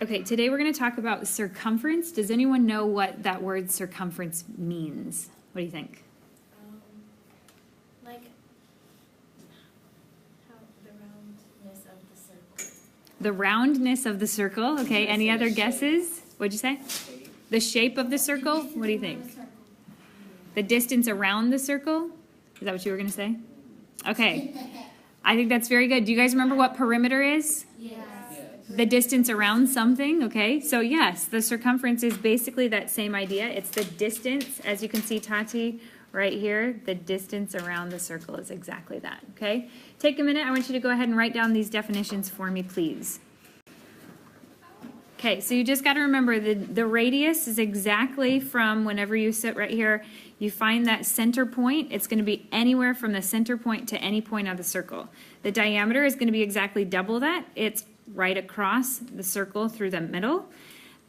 Okay, today we're going to talk about circumference. Does anyone know what that word circumference means? What do you think? Like how the roundness of the circle. The roundness of the circle. Okay, any other guesses? What'd you say? The shape of the circle? What do you think? The distance around the circle? Is that what you were going to say? Okay, I think that's very good. Do you guys remember what perimeter is? Yes. The distance around something, okay? So yes, the circumference is basically that same idea. It's the distance, as you can see, Tati, right here, the distance around the circle is exactly that, okay? Take a minute. I want you to go ahead and write down these definitions for me, please. Okay, so you just got to remember the radius is exactly from whenever you sit right here, you find that center point. It's going to be anywhere from the center point to any point of the circle. The diameter is going to be exactly double that. It's right across the circle through the middle.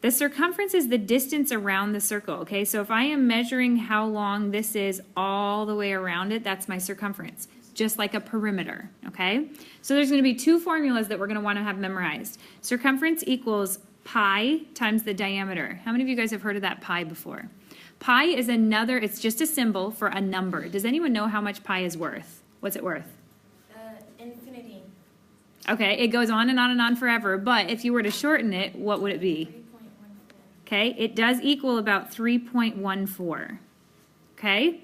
The circumference is the distance around the circle, okay? So if I am measuring how long this is all the way around it, that's my circumference, just like a perimeter, okay? So there's going to be two formulas that we're going to want to have memorized. Circumference equals pi times the diameter. How many of you guys have heard of that pi before? Pi is another, it's just a symbol for a number. Does anyone know how much pi is worth? What's it worth? Infinity. Okay, it goes on and on and on forever, but if you were to shorten it, what would it be? 3.14. Okay, it does equal about 3.14. Okay,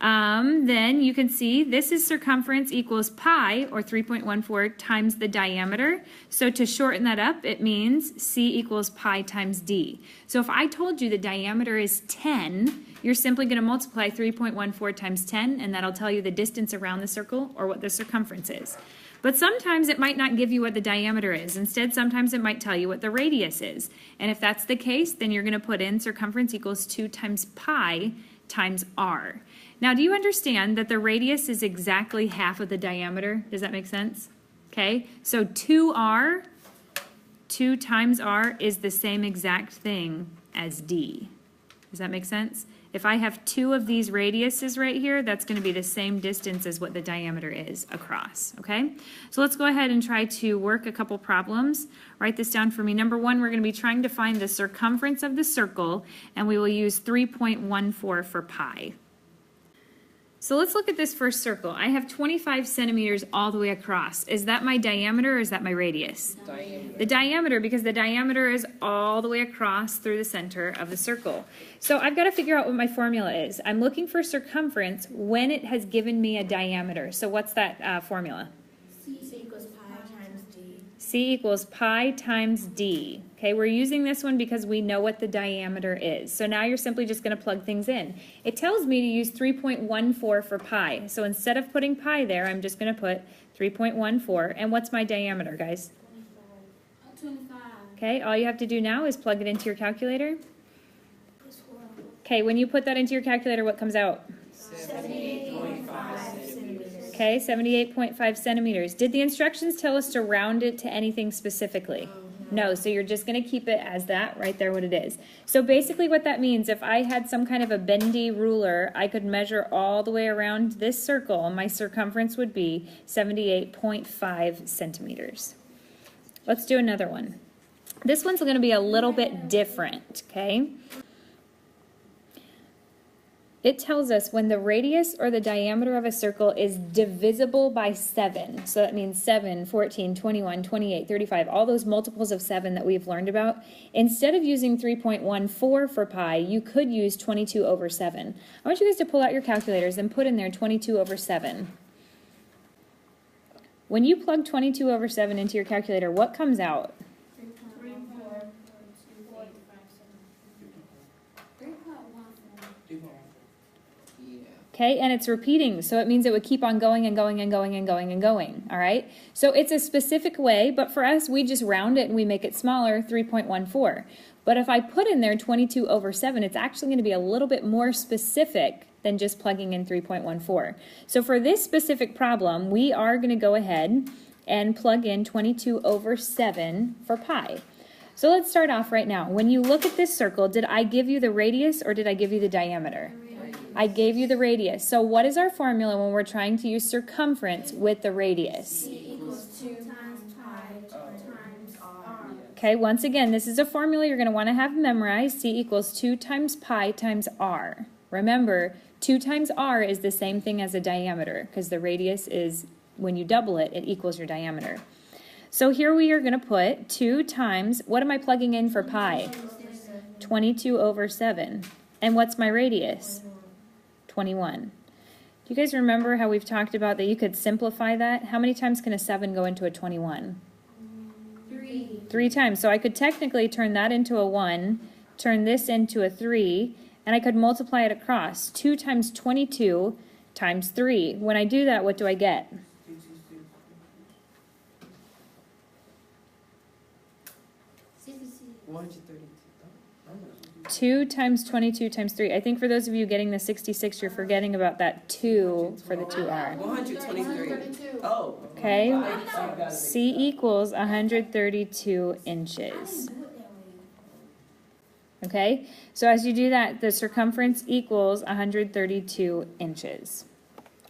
then you can see this is circumference equals pi, or 3.14, times the diameter. So to shorten that up, it means C equals pi times D. So if I told you the diameter is 10, you're simply going to multiply 3.14 times 10, and that'll tell you the distance around the circle, or what the circumference is. But sometimes it might not give you what the diameter is. Instead, sometimes it might tell you what the radius is. And if that's the case, then you're going to put in circumference equals 2 times pi times r. Now, do you understand that the radius is exactly half of the diameter? Does that make sense? Okay, so 2r, 2 times r, is the same exact thing as d. Does that make sense? If I have two of these radiuses right here, that's going to be the same distance as what the diameter is across, okay? So let's go ahead and try to work a couple problems. Write this down for me. Number one, we're going to be trying to find the circumference of the circle, and we will use 3.14 for pi. So let's look at this first circle. I have 25 centimeters all the way across. Is that my diameter or is that my radius? Diameter. The diameter, because the diameter is all the way across through the center of the circle. So I've got to figure out what my formula is. I'm looking for circumference when it has given me a diameter. So what's that formula? C equals pi times D. C equals pi times D. Okay, we're using this one because we know what the diameter is. So now you're simply just going to plug things in. It tells me to use 3.14 for pi. So instead of putting pi there, I'm just going to put 3.14. And what's my diameter, guys? 25. Okay, all you have to do now is plug it into your calculator. Okay, when you put that into your calculator, what comes out? 78.5 centimeters. Okay, 78.5 centimeters. Did the instructions tell us to round it to anything specifically? No, so you're just going to keep it as that right there, what it is. So basically what that means, if I had some kind of a bendy ruler, I could measure all the way around this circle. My circumference would be 78.5 centimeters. Let's do another one. This one's going to be a little bit different, okay? It tells us when the radius or the diameter of a circle is divisible by 7. So that means 7, 14, 21, 28, 35, all those multiples of 7 that we've learned about. Instead of using 3.14 for pi, you could use 22 over 7. I want you guys to pull out your calculators and put in there 22 over 7. When you plug 22 over 7 into your calculator, what comes out? 3.14. Okay, and it's repeating, so it means it would keep on going and going and going and going and going, all right? So it's a specific way, but for us, we just round it and we make it smaller, 3.14. But if I put in there 22 over 7, it's actually going to be a little bit more specific than just plugging in 3.14. So for this specific problem, we are going to go ahead and plug in 22 over 7 for pi. So let's start off right now. When you look at this circle, did I give you the radius or did I give you the diameter? I gave you the radius. So what is our formula when we're trying to use circumference with the radius? C equals 2 times pi times r. Okay, once again, this is a formula you're going to want to have memorized. C equals 2 times pi times r. Remember, 2 times r is the same thing as a diameter because the radius is, when you double it, it equals your diameter. So here we are going to put 2 times, what am I plugging in for pi? 22 over 7. And what's my radius? 21. Do you guys remember how we've talked about that you could simplify that? How many times can a 7 go into a 21? 3 times. So I could technically turn that into a 1, turn this into a 3, and I could multiply it across. 2 times 22 times 3. When I do that, what do I get? 2 times 22 times 3. I think for those of you getting the 66, you're forgetting about that 2 for the 2r. 123. Oh. Okay? C equals 132 inches. Okay? So as you do that, the circumference equals 132 inches.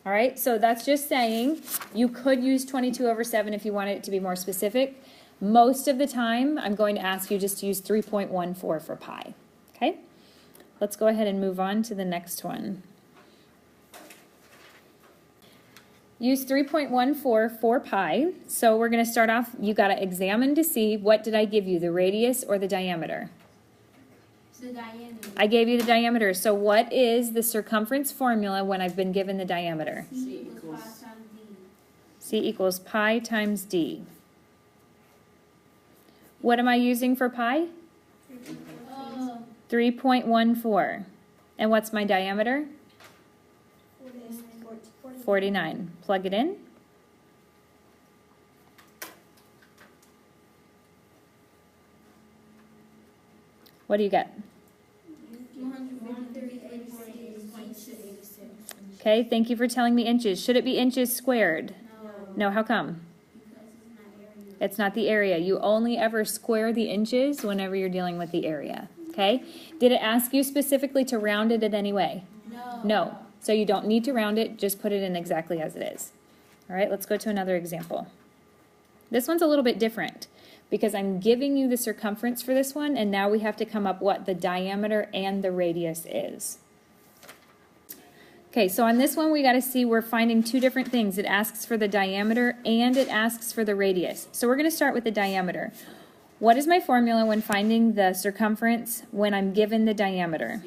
All right? So that's just saying you could use 22 over 7 if you wanted it to be more specific. Most of the time, I'm going to ask you just to use 3.14 for pi. Okay? Let's go ahead and move on to the next one. Use 3.14 for pi. So we're going to start off, you got to examine to see what did I give you, the radius or the diameter? The diameter. I gave you the diameter. So what is the circumference formula when I've been given the diameter? C equals pi times d. C equals pi times d. What am I using for pi? 3.14. And what's my diameter? 49. Plug it in. What do you get? 153.86. Okay, thank you for telling me inches. Should it be inches squared? No, how come? It's not the area. You only ever square the inches whenever you're dealing with the area. Okay? Did it ask you specifically to round it in any way? No. No. So you don't need to round it. Just put it in exactly as it is. All right, let's go to another example. This one's a little bit different because I'm giving you the circumference for this one, and now we have to come up what the diameter and the radius is. Okay, so on this one we got to see we're finding two different things. It asks for the diameter and it asks for the radius. So we're going to start with the diameter. What is my formula when finding the circumference when I'm given the diameter?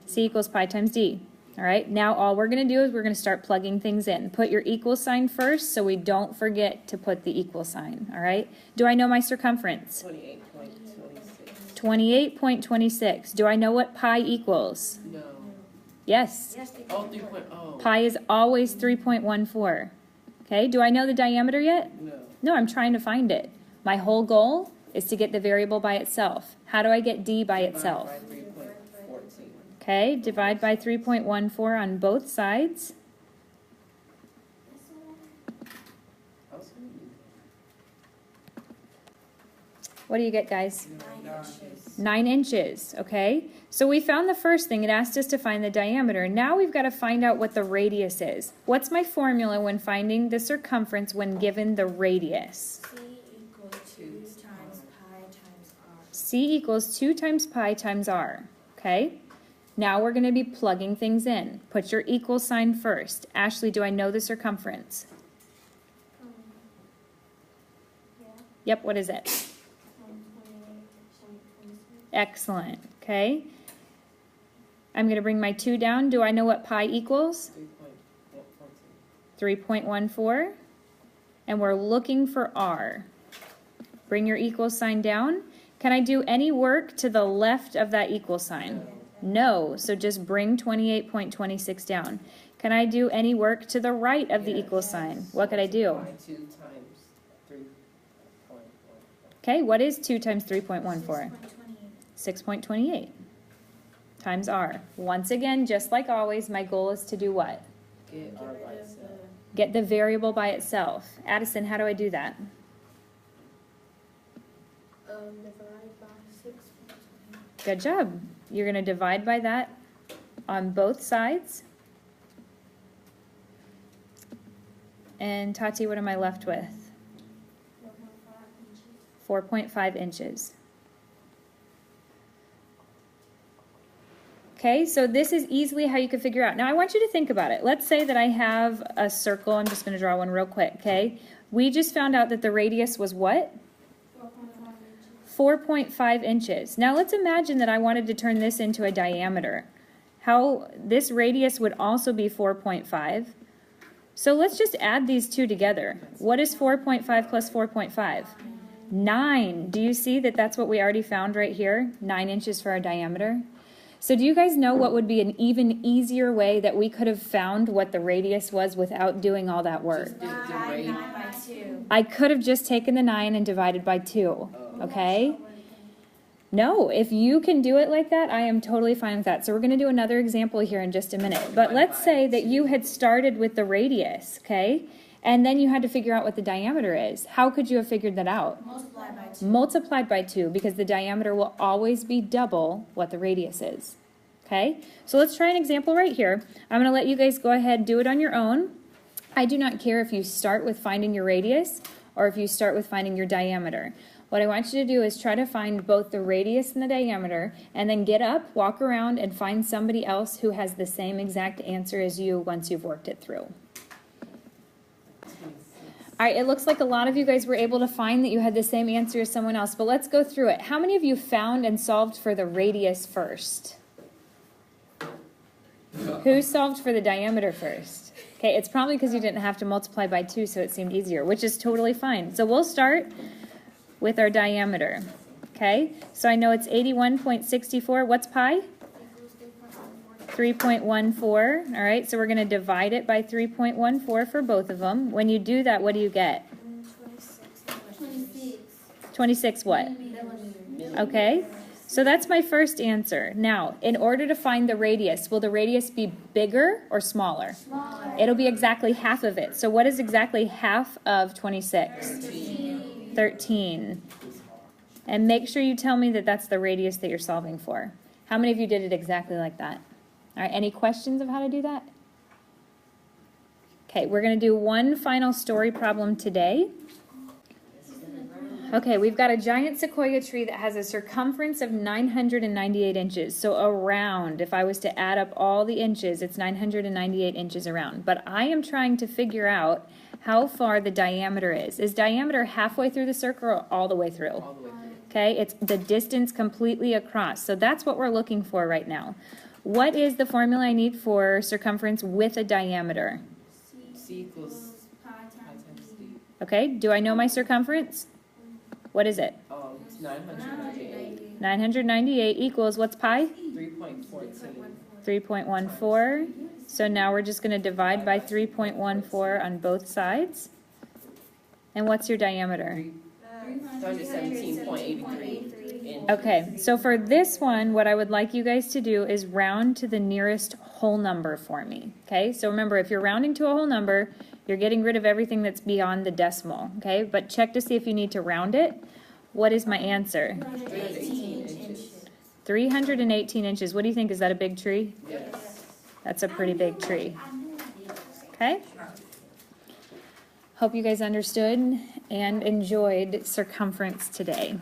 C equals pi times d. All right, now all we're going to do is we're going to start plugging things in. Put your equal sign first so we don't forget to put the equal sign. All right, do I know my circumference? 28.26. 28.26. Do I know what pi equals? No. Yes. Oh, 3.0. Pi is always 3.14. Okay, do I know the diameter yet? No. No, I'm trying to find it. My whole goal is to get the variable by itself. How do I get d by itself? By 3.14. Okay, divide by 3.14 on both sides. What do you get, guys? 9 inches, okay? So we found the first thing. It asked us to find the diameter. Now we've got to find out what the radius is. What's my formula when finding the circumference when given the radius? C equals 2 times pi times r. C equals 2 times pi times r, okay? Now we're going to be plugging things in. Put your equal sign first. Ashley, do I know the circumference? Yeah. Yep, what is it? 28.26. Excellent, okay? I'm going to bring my 2 down. Do I know what pi equals? 3.14. And we're looking for r. Bring your equal sign down. Can I do any work to the left of that equal sign? No, so just bring 28.26 down. Can I do any work to the right of the equal sign? What could I do? 2 times 3.14. Okay, what is 2 times 3.14? 6.28. 6.28 times r. Once again, just like always, my goal is to do what? Get r by itself. Get the variable by itself. Addison, how do I do that? Divide by 6.28. Good job. You're going to divide by that on both sides. And Tati, what am I left with? 4.5 inches. Okay, so this is easily how you could figure out. Now I want you to think about it. Let's say that I have a circle. I'm just going to draw one real quick, okay? We just found out that the radius was what? 4.5 inches. Now let's imagine that I wanted to turn this into a diameter. How this radius would also be 4.5. So let's just add these two together. What is 4.5 plus 4.5? 9. Do you see that that's what we already found right here? 9 inches for our diameter. So do you guys know what would be an even easier way that we could have found what the radius was without doing all that work? I could have just taken the 9 and divided by 2, okay? No, if you can do it like that, I am totally fine with that. So we're going to do another example here in just a minute. But let's say that you had started with the radius, okay? And then you had to figure out what the diameter is. How could you have figured that out? Multiplied by 2. Multiplied by 2, because the diameter will always be double what the radius is. Okay? So let's try an example right here. I'm going to let you guys go ahead and do it on your own. I do not care if you start with finding your radius or if you start with finding your diameter. What I want you to do is try to find both the radius and the diameter, and then get up, walk around, and find somebody else who has the same exact answer as you once you've worked it through. All right, it looks like a lot of you guys were able to find that you had the same answer as someone else, but let's go through it. How many of you found and solved for the radius first? Who solved for the diameter first? Okay, it's probably because you didn't have to multiply by 2, so it seemed easier, which is totally fine. So we'll start with our diameter. Okay, so I know it's 81.64. What's pi? 3.14. All right, so we're going to divide it by 3.14 for both of them. When you do that, what do you get? 26 what? Okay, so that's my first answer. Now, in order to find the radius, will the radius be bigger or smaller? Smaller. It'll be exactly half of it. So what is exactly half of 26? 13. And make sure you tell me that that's the radius that you're solving for. How many of you did it exactly like that? All right, any questions of how to do that? Okay, we're going to do one final story problem today. Okay, we've got a giant sequoia tree that has a circumference of 998 inches. So around, if I was to add up all the inches, it's 998 inches around. But I am trying to figure out how far the diameter is. Is diameter halfway through the circle or all the way through? All the way through. Okay, it's the distance completely across. So that's what we're looking for right now. What is the formula I need for circumference with a diameter? C equals pi times D. Okay, do I know my circumference? What is it? It's 998. 998 equals, what's pi? 3.14. 3.14. So now we're just going to divide by 3.14 on both sides. And what's your diameter? 317.83. Okay, so for this one, what I would like you guys to do is round to the nearest whole number for me. Okay, so remember, if you're rounding to a whole number, you're getting rid of everything that's beyond the decimal. Okay, but check to see if you need to round it. What is my answer? 318 inches. 318 inches. What do you think? Is that a big tree? Yes. That's a pretty big tree. Okay? Hope you guys understood and enjoyed circumference today.